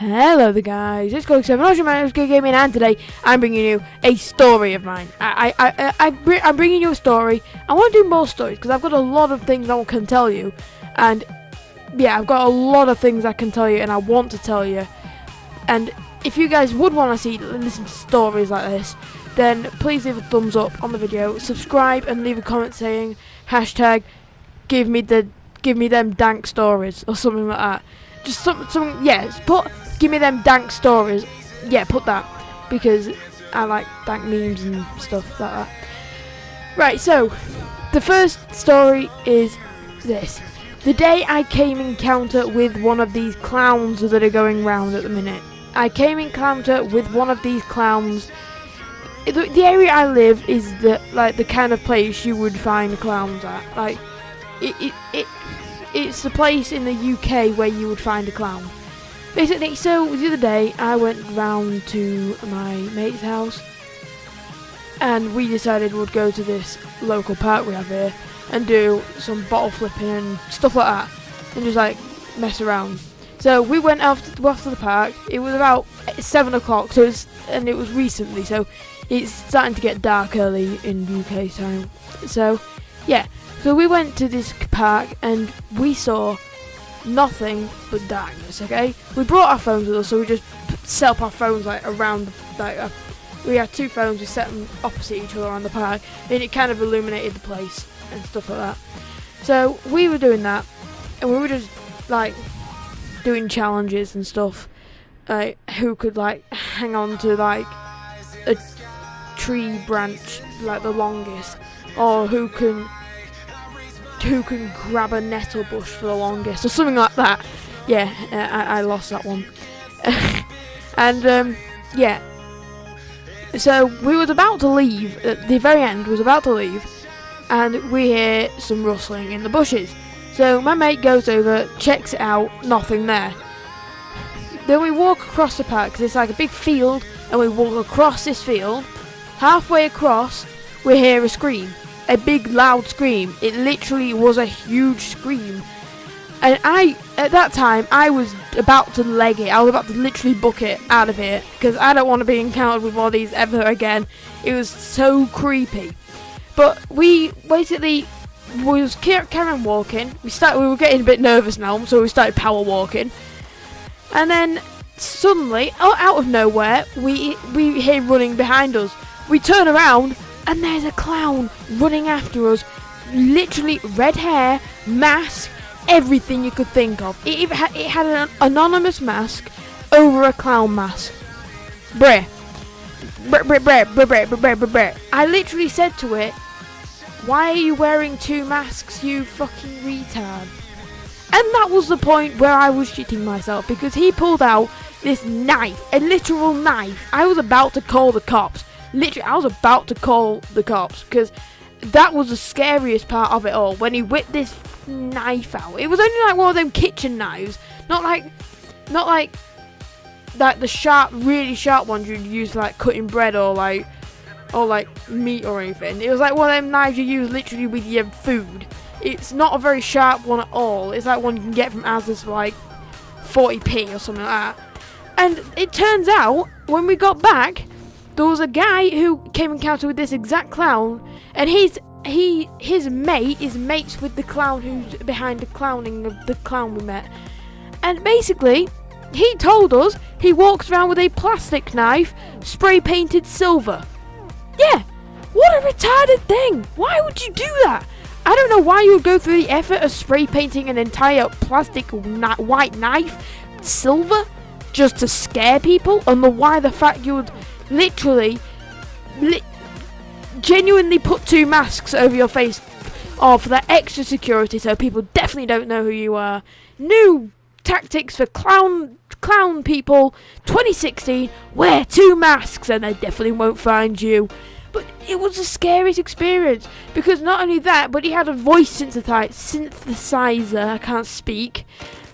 Hello there guys, it's Goggygaming, my name is Goggygaming, and today I'm bringing you a story of mine. I'm bringing you a story. I want to do more stories because I've got a lot of things I can tell you, and yeah, I've got a lot of things I can tell you and I want to tell you. And if you guys would want to listen to stories like this, then please leave a thumbs up on the video, subscribe and leave a comment saying hashtag give me them dank stories or something like that. Just some yes, give me them dank stories. Yeah, put that, because I like dank memes and stuff like that. Right, so the first story is this. The day I came encounter with one of these clowns that are going round at the minute. I came encounter with one of these clowns. The area I live is the kind of place you would find clowns at. Like it's the place in the UK where you would find a clown. Basically, so the other day I went round to my mate's house and we decided we'd go to this local park we have here and do some bottle flipping and stuff like that and just like mess around. So we went off to the park. It was about 7 o'clock, so it was recently, so it's starting to get dark early in UK time. So yeah. So we went to this park and we saw nothing but darkness, okay? We brought our phones with us, so we just set up our phones like around, we had 2 phones, we set them opposite each other around the park, and it kind of illuminated the place and stuff like that. So we were doing that, and we were just like doing challenges and stuff, like who could like hang on to like a tree branch like the longest, or who can grab a nettle bush for the longest, or something like that. Yeah, I lost that one. And yeah, so we was about to leave at the very end, was about to leave, and we hear some rustling in the bushes. So my mate goes over, checks it out, nothing there. Then we walk across the park, because it's like a big field, and we walk across this field. Halfway across, we hear a scream. A big loud scream. It literally was a huge scream, and at that time I was about to leg it. I was about to literally book it out of here because I don't want to be encountered with one of these ever again. It was so creepy. But we basically was carrying walking. We were getting a bit nervous now, so we started power walking, and then suddenly, out of nowhere, we hear running behind us. We turn around, and there's a clown running after us. Literally red hair, mask, everything you could think of. It had an anonymous mask over a clown mask. Breh. I literally said to it, "Why are you wearing 2 masks, you fucking retard?" And that was the point where I was shitting myself, because he pulled out this knife, a literal knife. I was about to call the cops. Literally, I was about to call the cops, because that was the scariest part of it all, when he whipped this knife out. It was only like one of them kitchen knives, not like the sharp, really sharp ones you'd use like cutting bread or like meat or anything. It was like one of them knives you use literally with your food. It's not a very sharp one at all. It's like one you can get from Asda's for like 40p or something like that. And it turns out, when we got back, there was a guy who came encounter with this exact clown, and his mate is mates with the clown who's behind the clowning of the clown we met. And basically, he told us he walks around with a plastic knife, spray painted silver. Yeah, what a retarded thing! Why would you do that? I don't know why you would go through the effort of spray painting an entire plastic white knife silver just to scare people, and why the fact you would literally genuinely put 2 masks over your face for that extra security, so people definitely don't know who you are. New tactics for clown people 2016: wear 2 masks and they definitely won't find you. But it was the scariest experience, because not only that, but he had a voice synthesizer. I can't speak.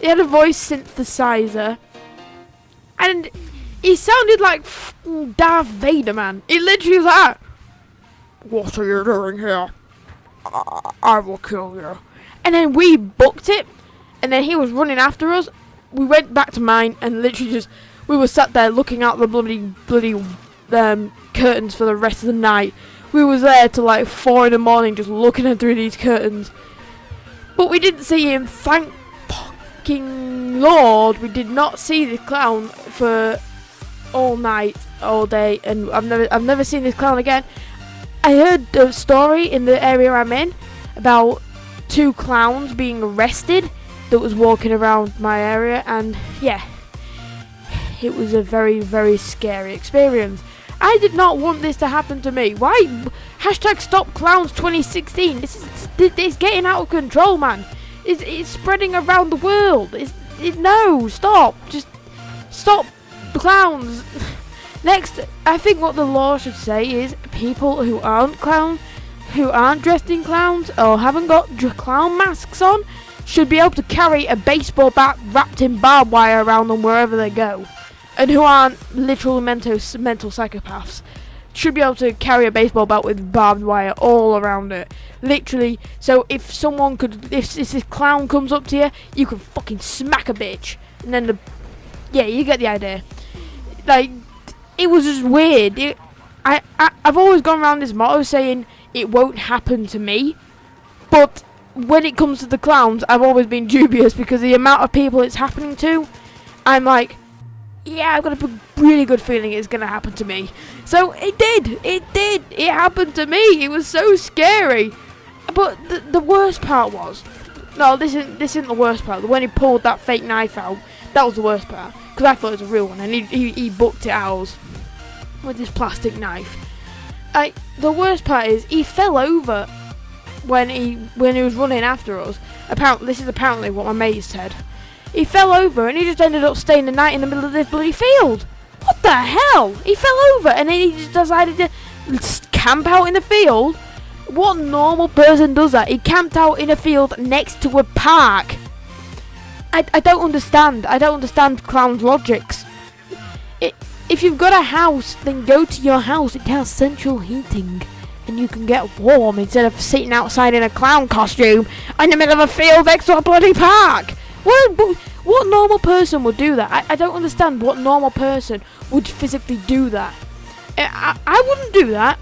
He had a voice synthesizer, and he sounded like Darth Vader, man. It literally was like, "What are you doing here? I will kill you." And then we booked it, and then he was running after us, we went back to mine and literally just, we were sat there looking out the bloody curtains for the rest of the night. We was there till like 4 in the morning just looking in through these curtains. But we didn't see him, thank fucking Lord. We did not see the clown for all night, all day, and I've never seen this clown again. I heard a story in the area I'm in about 2 clowns being arrested that was walking around my area, and yeah, it was a very, very scary experience. I did not want this to happen to me. Why? Hashtag Stop Clowns 2016. It's getting out of control, man. It's spreading around the world. No, stop. Just stop the clowns. Next, I think what the law should say is people who aren't clowns, who aren't dressed in clowns or haven't got clown masks on, should be able to carry a baseball bat wrapped in barbed wire around them wherever they go. And who aren't literal mental psychopaths should be able to carry a baseball bat with barbed wire all around it. Literally, so if someone could, if this clown comes up to you, you can fucking smack a bitch. And then yeah, you get the idea. Like, it was just weird. I've always gone around this motto saying it won't happen to me. But when it comes to the clowns, I've always been dubious because the amount of people it's happening to, I'm like, yeah, I've got a really good feeling it's going to happen to me. So it did. It happened to me. It was so scary. But the worst part was, no, this isn't the worst part. When he pulled that fake knife out, that was the worst part. Because I thought it was a real one, and he booked it out with this plastic knife. The worst part is he fell over when he was running after us. This is apparently what my mate said. He fell over and he just ended up staying the night in the middle of this bloody field. What the hell? He fell over and then he just decided to camp out in the field. What normal person does that? He camped out in a field next to a park. I don't understand. I don't understand clowns' logics. If you've got a house, then go to your house. It has central heating and you can get warm instead of sitting outside in a clown costume in the middle of a field next to a bloody park. What normal person would do that? I don't understand what normal person would physically do that. I wouldn't do that.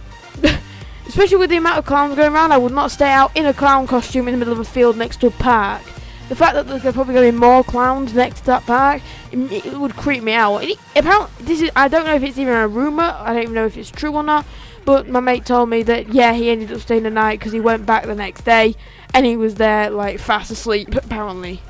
Especially with the amount of clowns going around, I would not stay out in a clown costume in the middle of a field next to a park. The fact that there's probably going to be more clowns next to that park, it would creep me out. Apparently, I don't know if it's even a rumour, I don't even know if it's true or not, but my mate told me that, yeah, he ended up staying the night because he went back the next day, and he was there, like, fast asleep, apparently.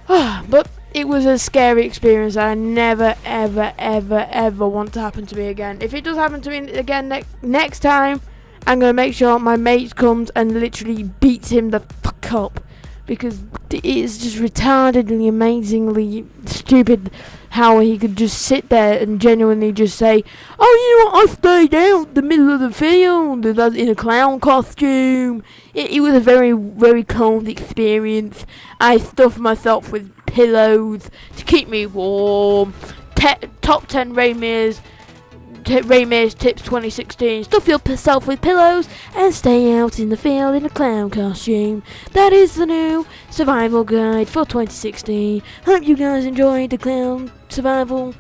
But it was a scary experience that I never, ever, ever, ever want to happen to me again. If it does happen to me again next time, I'm going to make sure my mate comes and literally beats him the fuck up. Because it's just retardedly, amazingly stupid how he could just sit there and genuinely just say, oh, you know what, I stayed out the middle of the field in a clown costume. It was a very, very cold experience. I stuffed myself with pillows to keep me warm. Top 10 Raymir's Tips 2016. Stuff yourself with pillows and stay out in the field in a clown costume. That is the new survival guide for 2016. Hope you guys enjoyed the clown survival.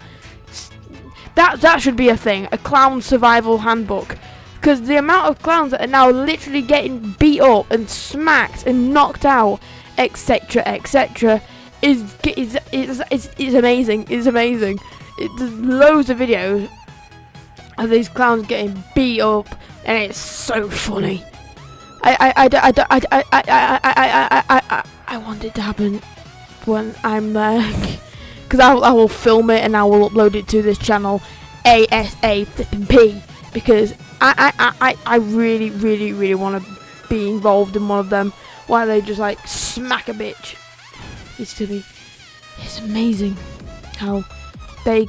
That should be a thing, a clown survival handbook. Because the amount of clowns that are now literally getting beat up and smacked and knocked out, etc., etc., is amazing. It's amazing. There's loads of videos of these clowns getting beat up, and it's so funny. I want it to happen when I'm there, because I will film it and I will upload it to this channel ASAP, because I really, really, really want to be involved in one of them while they just like smack a bitch. It's amazing how they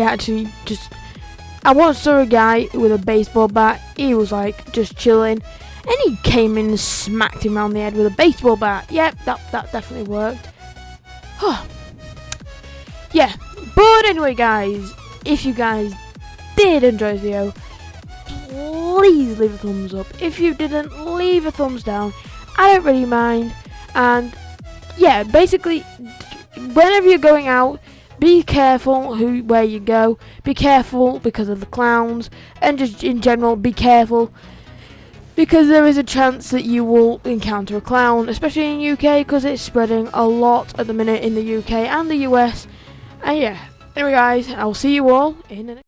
actually just. I once saw a guy with a baseball bat. He was like just chilling, and he came in and smacked him around the head with a baseball bat. Yep, that definitely worked. Yeah, but anyway, guys, if you guys did enjoy the video, please leave a thumbs up. If you didn't, leave a thumbs down. I don't really mind. And yeah, basically, whenever you're going out, be careful where you go. Be careful because of the clowns, and just in general, be careful because there is a chance that you will encounter a clown, especially in UK, because it's spreading a lot at the minute in the UK and the US. And yeah, anyway guys, I'll see you all in the next